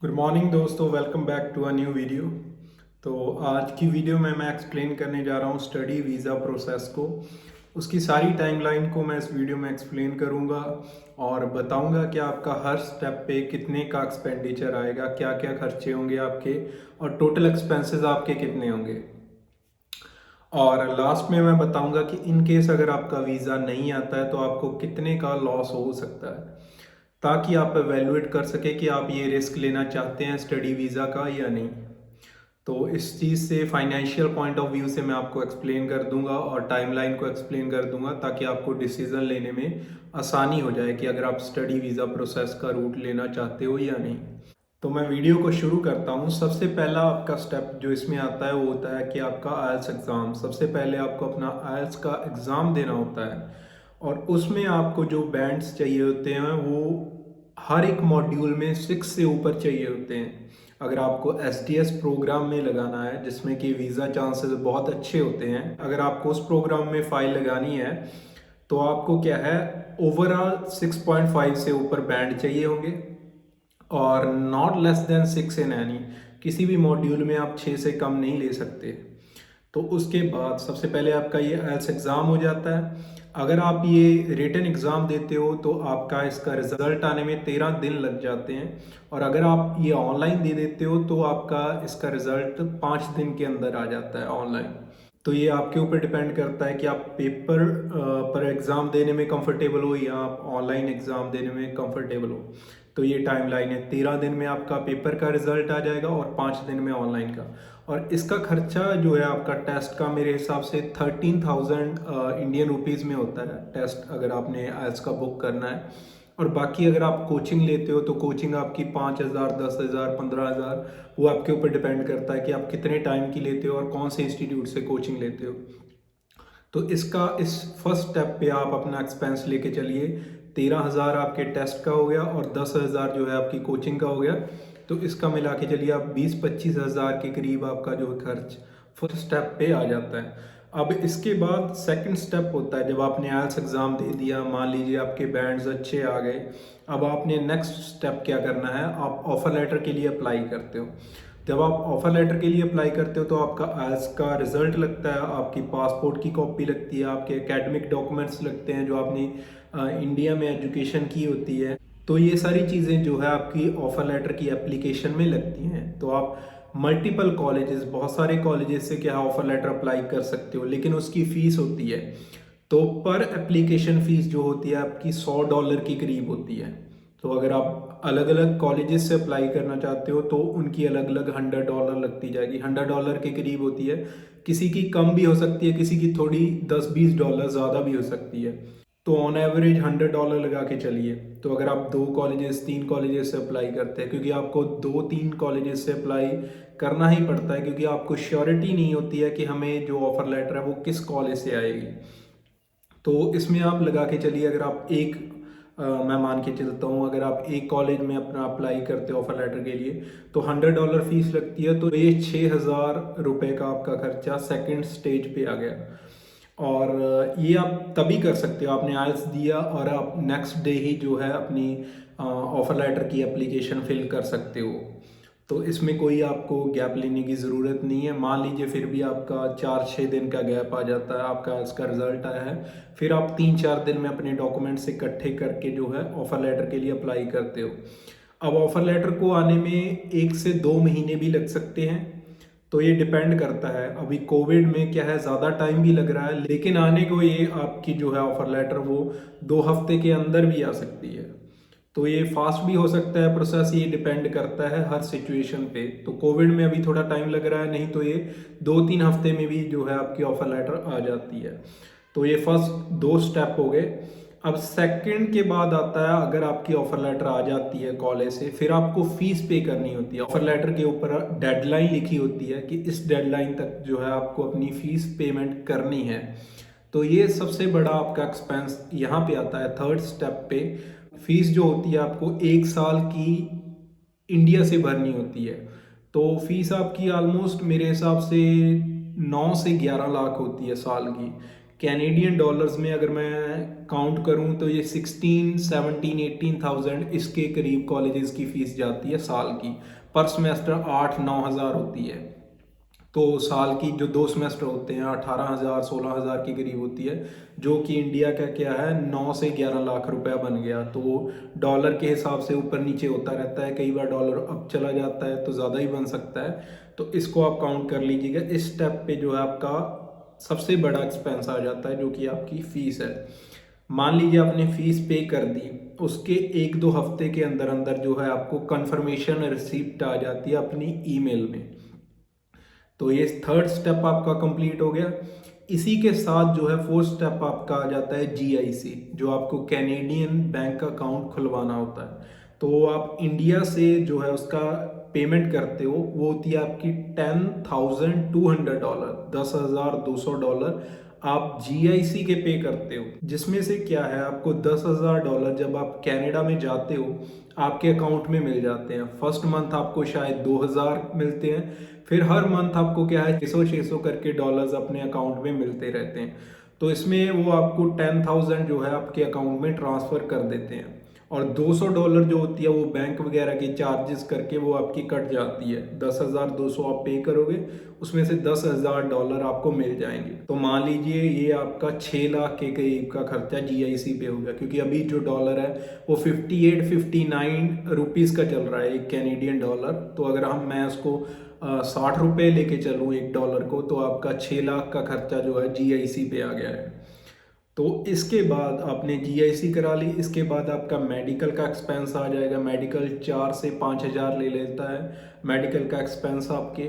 Good morning दोस्तों, welcome back to a new video. तो आज की वीडियो में मैं एक्सप्लेन करने जा रहा हूँ स्टडी वीज़ा प्रोसेस को। उसकी सारी टाइमलाइन को मैं इस वीडियो में एक्सप्लेन करूँगा और बताऊँगा कि आपका हर स्टेप पे कितने का एक्सपेंडिचर आएगा, क्या क्या खर्चे होंगे आपके और टोटल एक्सपेंसेस आपके कितने होंगे। और लास्ट में मैं बताऊँगा कि इन केस अगर आपका वीज़ा नहीं आता है तो आपको कितने का लॉस हो सकता है, ताकि आप एवेलुएट कर सके कि आप ये रिस्क लेना चाहते हैं स्टडी वीज़ा का या नहीं। तो इस चीज़ से फाइनेंशियल पॉइंट ऑफ व्यू से मैं आपको एक्सप्लेन कर दूंगा और टाइमलाइन को एक्सप्लेन कर दूंगा, ताकि आपको डिसीजन लेने में आसानी हो जाए कि अगर आप स्टडी वीज़ा प्रोसेस का रूट लेना चाहते हो या नहीं। तो मैं वीडियो को शुरू करता हूँ। सबसे पहला आपका स्टेप जो इसमें आता है वो होता है कि आपका आइल्स एग्ज़ाम। सबसे पहले आपको अपना आइल्स का एग्ज़ाम देना होता है और उसमें आपको जो बैंड्स चाहिए होते हैं वो हर एक मॉड्यूल में 6 से ऊपर चाहिए होते हैं। अगर आपको STS प्रोग्राम में लगाना है जिसमें कि वीज़ा चांसेस बहुत अच्छे होते हैं, अगर आपको उस प्रोग्राम में फ़ाइल लगानी है तो आपको क्या है, ओवरऑल 6.5 से ऊपर बैंड चाहिए होंगे और not less than 6 in any. किसी भी मॉड्यूल में आप 6 से कम नहीं ले सकते। तो उसके बाद सबसे पहले आपका ये आइल्स एग्ज़ाम हो जाता है। अगर आप ये रिटन एग्ज़ाम देते हो तो आपका इसका रिज़ल्ट आने में 13 दिन लग जाते हैं और अगर आप ये ऑनलाइन दे देते हो तो आपका इसका रिज़ल्ट 5 दिन के अंदर आ जाता है ऑनलाइन। तो ये आपके ऊपर डिपेंड करता है कि आप पेपर पर एग्ज़ाम देने में कंफर्टेबल हो या आप ऑनलाइन एग्ज़ाम देने में कंफर्टेबल हो। तो ये टाइमलाइन है, 13 दिन में आपका पेपर का रिज़ल्ट आ जाएगा और 5 दिन में ऑनलाइन का। और इसका खर्चा जो है आपका टेस्ट का मेरे हिसाब से 13,000 इंडियन रुपीज़ में होता है टेस्ट, अगर आपने आइल्स का बुक करना है। और बाकी अगर आप कोचिंग लेते हो तो कोचिंग आपकी 5,000, 10,000, 15,000, वो आपके ऊपर डिपेंड करता है कि आप कितने टाइम की लेते हो और कौन से इंस्टीट्यूट से कोचिंग लेते हो। तो इसका इस फर्स्ट स्टेप पे आप अपना एक्सपेंस लेके चलिए। 13,000 आपके टेस्ट का हो गया और 10,000 जो है आपकी कोचिंग का हो गया। तो इसका मिला के चलिए आप 20-25,000 के करीब आपका जो खर्च फर्स्ट स्टेप पे आ जाता है। अब इसके बाद सेकंड स्टेप होता है, जब आपने आइल्स एग्ज़ाम दे दिया, मान लीजिए आपके बैंड्स अच्छे आ गए, अब आपने नेक्स्ट स्टेप क्या करना है, आप ऑफ़र लेटर के लिए अप्लाई करते हो। जब आप ऑफ़र लेटर के लिए अप्लाई करते हो तो आपका आइल्स का रिज़ल्ट लगता है, आपकी पासपोर्ट की कॉपी लगती है, आपके एकेडमिक डॉक्यूमेंट्स लगते हैं जो आपने इंडिया में एजुकेशन की होती है। तो ये सारी चीज़ें जो है आपकी ऑफ़र लेटर की एप्लीकेशन में लगती हैं। तो आप मल्टीपल कॉलेजेस, बहुत सारे कॉलेजेस से क्या ऑफ़र लेटर अप्लाई कर सकते हो, लेकिन उसकी फ़ीस होती है। तो पर एप्लीकेशन फ़ीस जो होती है आपकी $100 के करीब होती है। तो अगर आप अलग अलग कॉलेजेस से अप्लाई करना चाहते हो तो उनकी अलग अलग $100 लगती जाएगी, $100 के करीब होती है। किसी की कम भी हो सकती है, किसी की थोड़ी $10-20 ज़्यादा भी हो सकती है। तो ऑन एवरेज $100 लगा के चलिए। तो अगर आप 2 कॉलेजेस 3 कॉलेजेस से अप्लाई करते हैं, क्योंकि आपको 2-3 कॉलेजेस से अप्लाई करना ही पड़ता है, क्योंकि आपको श्योरिटी नहीं होती है कि हमें जो ऑफ़र लेटर है वो किस कॉलेज से आएगी। तो इसमें आप लगा के चलिए, अगर आप मैं मान के चलता हूँ, अगर आप एक कॉलेज में अपना अप्लाई करते हो ऑफर लेटर के लिए तो $100 फीस लगती है। तो ये 6,000 रुपये का आपका खर्चा सेकंड स्टेज पे आ गया। और ये आप तभी कर सकते हो, आपने आइल्स दिया और आप नेक्स्ट डे ही जो है अपनी ऑफर लेटर की एप्लीकेशन फिल कर सकते हो। तो इसमें कोई आपको गैप लेने की ज़रूरत नहीं है। मान लीजिए फिर भी आपका 4-6 दिन का गैप आ जाता है, आपका इसका रिज़ल्ट आया है, फिर आप 3-4 दिन में अपने डॉक्यूमेंट्स इकट्ठे करके जो है ऑफ़र लेटर के लिए अप्लाई करते हो। अब ऑफ़र लेटर को आने में 1 से 2 महीने भी लग सकते हैं। तो ये डिपेंड करता है, अभी कोविड में क्या है, ज़्यादा टाइम भी लग रहा है, लेकिन आने को ये आपकी जो है ऑफ़र लेटर वो 2 हफ्ते के अंदर भी आ सकती है। तो ये फास्ट भी हो सकता है प्रोसेस, ये डिपेंड करता है हर सिचुएशन पे। तो कोविड में अभी थोड़ा टाइम लग रहा है, नहीं तो ये 2-3 हफ्ते में भी जो है आपकी ऑफर लेटर आ जाती है। तो ये फर्स्ट 2 स्टेप हो गए। अब सेकंड के बाद आता है, अगर आपकी ऑफर लेटर आ जाती है कॉलेज से, फिर आपको फीस पे करनी होती है। ऑफर लेटर के ऊपर डेडलाइन लिखी होती है कि इस डेडलाइन तक जो है आपको अपनी फीस पेमेंट करनी है। तो ये सबसे बड़ा आपका एक्सपेंस यहाँ पे आता है थर्ड स्टेप पे। फीस जो होती है आपको 1 साल की इंडिया से भरनी होती है। तो फीस आपकी ऑलमोस्ट मेरे हिसाब से 9 से 11 लाख होती है साल की। कैनेडियन डॉलर्स में अगर मैं काउंट करूं तो ये 16, 17, 18,000 इसके करीब कॉलेजेस की फ़ीस जाती है साल की। पर सेमेस्टर 8-9 हज़ार होती है। तो साल की जो 2 सेमेस्टर होते हैं 18,000, 16,000 के करीब होती है, जो कि इंडिया का क्या है 9 से 11 लाख रुपया बन गया। तो डॉलर के हिसाब से ऊपर नीचे होता रहता है, कई बार डॉलर अप चला जाता है तो ज़्यादा ही बन सकता है। तो इसको आप काउंट कर लीजिएगा। इस स्टेप पे जो है आपका सबसे बड़ा एक्सपेंस आ जाता है, जो कि आपकी फ़ीस है। मान लीजिए आपने फ़ीस पे कर दी, उसके 1-2 हफ्ते के अंदर अंदर जो है आपको कंफर्मेशन रिसिप्ट आ जाती है अपनी ईमेल में। तो ये थर्ड स्टेप आपका कंप्लीट हो गया। इसी के साथ जो है फोर्थ स्टेप आपका आ जाता है जीआईसी, जो आपको कैनेडियन बैंक अकाउंट खुलवाना होता है। तो आप इंडिया से जो है उसका पेमेंट करते हो, वो होती है आपकी $10,200, $10,200 आप जीआईसी के पे करते हो। जिसमें से क्या है, आपको $10,000 जब आप कनाडा में जाते हो आपके अकाउंट में मिल जाते हैं। फर्स्ट मंथ आपको शायद 2,000 मिलते हैं, फिर हर मंथ आपको क्या है 600 करके डॉलर्स अपने अकाउंट में मिलते रहते हैं। तो इसमें वो आपको 10,000 जो है आपके अकाउंट में ट्रांसफ़र कर देते हैं, और $200 जो होती है वो बैंक वगैरह के चार्जेस करके वो आपकी कट जाती है। 10,200 आप पे करोगे, उसमें से $10,000 आपको मिल जाएंगे। तो मान लीजिए ये आपका 6 लाख के करीब का खर्चा जीआईसी पे हो गया, क्योंकि अभी जो डॉलर है वो 58-59 रुपीज़ का चल रहा है एक कैनेडियन डॉलर। तो अगर मैं उसको 60 रुपये लेके चलूँ $1 को, तो आपका 6 लाख का खर्चा जो है जीआईसी पे आ गया है। तो इसके बाद आपने जीआईसी करा ली, इसके बाद आपका मेडिकल का एक्सपेंस आ जाएगा। मेडिकल 4 से 5 हज़ार ले लेता है मेडिकल का एक्सपेंस आपके।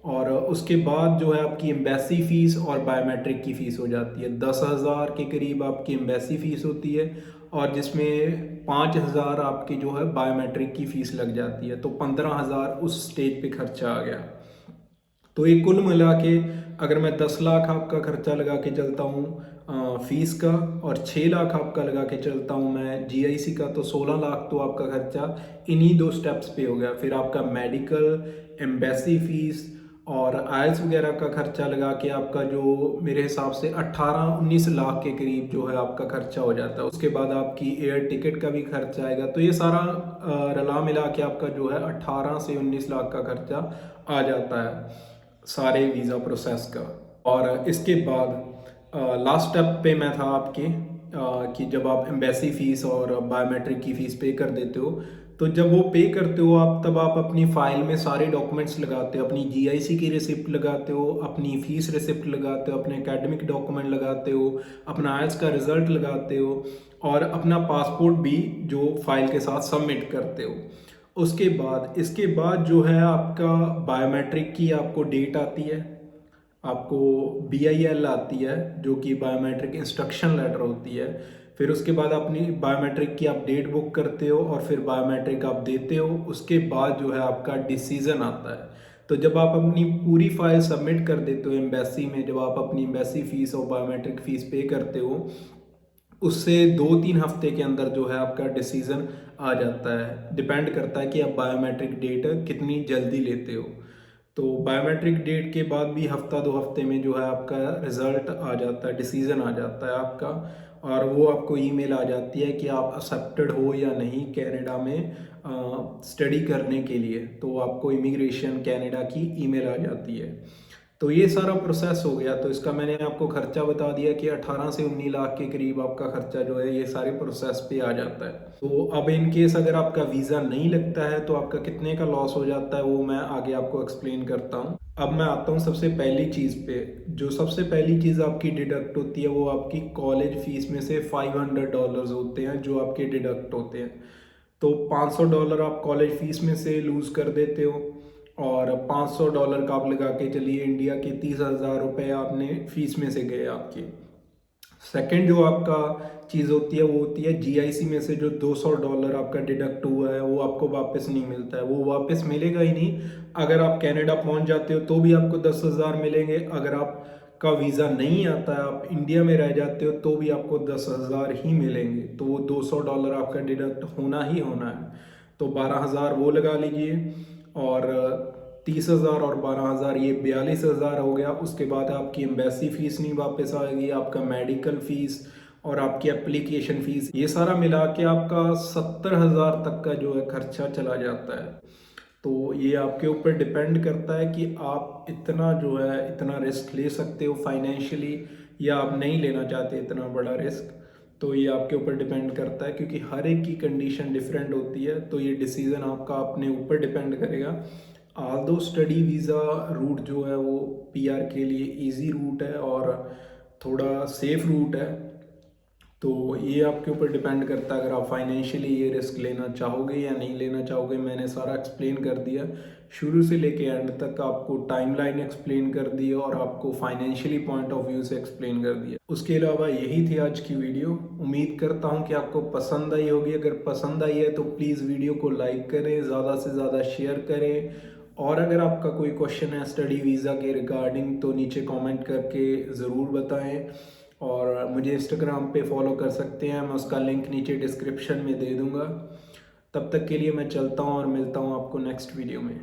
और उसके बाद जो है आपकी एम्बेसी फ़ीस और बायोमेट्रिक की फ़ीस हो जाती है। 10,000 के करीब आपकी एम्बेसी फ़ीस होती है, और जिसमें 5,000 आपकी जो है बायोमेट्रिक की फ़ीस लग जाती है। तो 15,000 उस स्टेज पे खर्चा आ गया। तो ये कुल मिला के अगर मैं 10 लाख आपका खर्चा लगा के चलता हूँ फीस का, और 6 लाख आपका लगा के चलता हूँ मैं जीआईसी का, तो 16 लाख तो आपका खर्चा इन्हीं 2 स्टेप्स पे हो गया। फिर आपका मेडिकल, एम्बेसी फीस और आयल्स वगैरह का खर्चा लगा के आपका जो मेरे हिसाब से 18-19 लाख के करीब जो है आपका खर्चा हो जाता है। उसके बाद आपकी एयर टिकट का भी खर्चा आएगा। तो ये सारा रला मिला के आपका जो है 18 से 19 लाख का खर्चा आ जाता है सारे वीज़ा प्रोसेस का। और इसके बाद लास्ट स्टेप पे मैं था आपके कि जब आप एम्बेसी फ़ीस और बायोमेट्रिक की फ़ीस पे कर देते हो, तो जब वो पे करते हो आप, तब आप अपनी फ़ाइल में सारे डॉक्यूमेंट्स लगाते हो। अपनी जीआईसी की रिसिप्ट लगाते हो, अपनी फ़ीस रिसिप्ट लगाते हो, अपने एकेडमिक डॉक्यूमेंट लगाते हो, अपना आइल्स का रिज़ल्ट लगाते हो, और अपना पासपोर्ट भी जो फाइल के साथ सबमिट करते हो। उसके बाद इसके बाद जो है आपका बायोमेट्रिक की आपको डेट आती है, आपको BIL आती है, जो कि बायोमेट्रिक इंस्ट्रक्शन लेटर होती है। फिर उसके बाद अपनी बायोमेट्रिक की आप डेट बुक करते हो, और फिर बायोमेट्रिक आप देते हो। उसके बाद जो है आपका डिसीज़न आता है। तो जब आप अपनी पूरी फाइल सबमिट कर देते हो एम्बेसी में, जब आप अपनी एम्बेसी फ़ीस और बायोमेट्रिक फ़ीस पे करते हो, उससे 2-3 हफ्ते के अंदर जो है आपका डिसीज़न आ जाता है। डिपेंड करता है कि आप बायोमेट्रिक डेट कितनी जल्दी लेते हो। तो बायोमेट्रिक डेट के बाद भी हफ्ता 2 हफ्ते में जो है आपका रिज़ल्ट आ जाता है, डिसीज़न आ जाता है आपका, और वो आपको ईमेल आ जाती है कि आप एक्सेप्टेड हो या नहीं कनाडा में स्टडी करने के लिए। तो आपको इमिग्रेशन कनाडा की ईमेल आ जाती है। तो ये सारा प्रोसेस हो गया। तो इसका मैंने आपको खर्चा बता दिया कि 18 से 19 लाख के करीब आपका खर्चा जो है ये सारे प्रोसेस पे आ जाता है। तो अब इन केस अगर आपका वीज़ा नहीं लगता है तो आपका कितने का लॉस हो जाता है, वो मैं आगे आपको एक्सप्लेन करता हूँ। अब मैं आता हूँ सबसे पहली चीज़ पे। जो सबसे पहली चीज़ आपकी डिडक्ट होती है वो आपकी कॉलेज फीस में से $500 होते हैं जो आपके डिडक्ट होते हैं। तो $500 आप कॉलेज फीस में से लूज़ कर देते हो, और $500 का आप लगा के चलिए इंडिया के 30,000 रुपये आपने फीस में से गए आपके। सेकंड जो आपका चीज़ होती है वो होती है जीआईसी में से जो $200 आपका डिडक्ट हुआ है वो आपको वापस नहीं मिलता है। वो वापस मिलेगा ही नहीं। अगर आप कनाडा पहुंच जाते हो तो भी आपको 10,000 मिलेंगे। अगर आपका वीज़ा नहीं आता है, आप इंडिया में रह जाते हो, तो भी आपको 10,000 ही मिलेंगे। तो वो $200 आपका डिडक्ट होना ही होना है। तो 12,000 वो लगा लीजिए। और 30,000 और 12,000 ये 42,000 हो गया। उसके बाद आपकी एम्बेसी फ़ीस नहीं वापस आएगी, आपका मेडिकल फ़ीस और आपकी एप्लीकेशन फ़ीस, ये सारा मिला के आपका 70,000 तक का जो है खर्चा चला जाता है। तो ये आपके ऊपर डिपेंड करता है कि आप इतना जो है इतना रिस्क ले सकते हो फाइनेंशियली, या आप नहीं लेना चाहते इतना बड़ा रिस्क। तो ये आपके ऊपर डिपेंड करता है, क्योंकि हर एक की कंडीशन डिफरेंट होती है। तो ये डिसीज़न आपका अपने ऊपर डिपेंड करेगा। आल्दो स्टडी वीज़ा रूट जो है वो पीआर के लिए इजी रूट है और थोड़ा सेफ रूट है। तो ये आपके ऊपर डिपेंड करता है अगर आप फाइनेंशियली ये रिस्क लेना चाहोगे या नहीं लेना चाहोगे। मैंने सारा एक्सप्लेन कर दिया, शुरू से लेके एंड तक आपको टाइमलाइन एक्सप्लेन कर दी और आपको फाइनेंशियली पॉइंट ऑफ व्यू से एक्सप्लेन कर दिया। उसके अलावा यही थी आज की वीडियो। उम्मीद करता हूँ कि आपको पसंद आई होगी। अगर पसंद आई है तो प्लीज़ वीडियो को लाइक करें, ज़्यादा से ज़्यादा शेयर करें, और अगर आपका कोई क्वेश्चन है स्टडी वीज़ा के रिगार्डिंग तो नीचे कमेंट करके ज़रूर बताएं। और मुझे इंस्टाग्राम पे फॉलो कर सकते हैं, मैं उसका लिंक नीचे डिस्क्रिप्शन में दे दूँगा। तब तक के लिए मैं चलता हूँ और मिलता हूँ आपको नेक्स्ट वीडियो में।